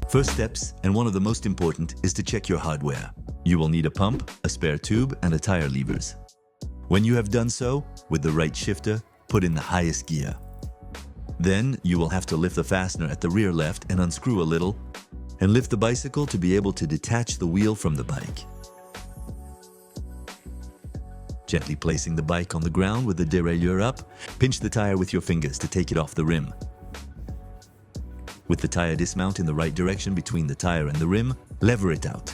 First steps, and one of the most important, is to check your hardware. You will need a pump, a spare tube, and a tire levers. When you have done so, with the right shifter, put in the highest gear. Then, you will have to lift the fastener at the rear left and unscrew a little, and lift the bicycle to be able to detach the wheel from the bike. Gently placing the bike on the ground with the derailleur up, pinch the tire with your fingers to take it off the rim. With the tire dismount in the right direction between the tire and the rim, lever it out.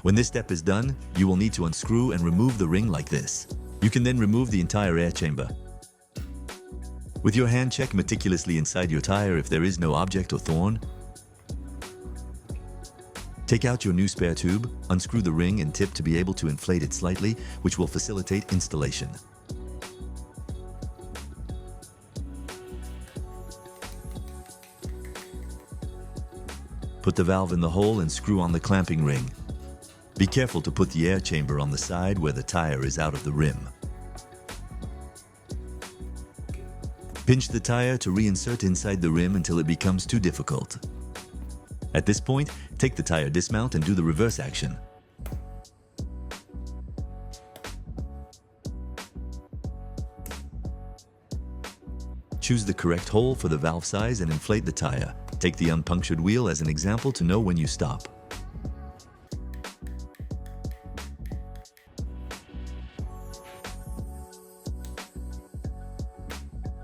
When this step is done, you will need to unscrew and remove the ring like this. You can then remove the entire air chamber. With your hand, check meticulously inside your tire if there is no object or thorn. Take out your new spare tube, unscrew the ring and tip to be able to inflate it slightly, which will facilitate installation. Put the valve in the hole and screw on the clamping ring. Be careful to put the air chamber on the side where the tire is out of the rim. Pinch the tire to reinsert inside the rim until it becomes too difficult. At this point, take the tire dismount and do the reverse action. Choose the correct hole for the valve size and inflate the tire. Take the unpunctured wheel as an example to know when you stop.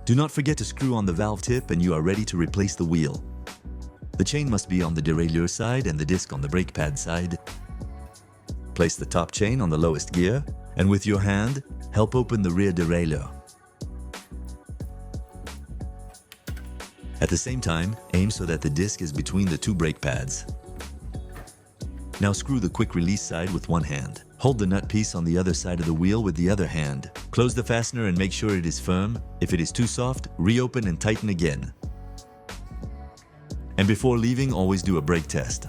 Do not forget to screw on the valve tip and you are ready to replace the wheel. The chain must be on the derailleur side and the disc on the brake pad side. Place the top chain on the lowest gear and with your hand, help open the rear derailleur. At the same time, aim so that the disc is between the two brake pads. Now screw the quick release side with one hand. Hold the nut piece on the other side of the wheel with the other hand. Close the fastener and make sure it is firm. If it is too soft, reopen and tighten again. And before leaving, always do a brake test.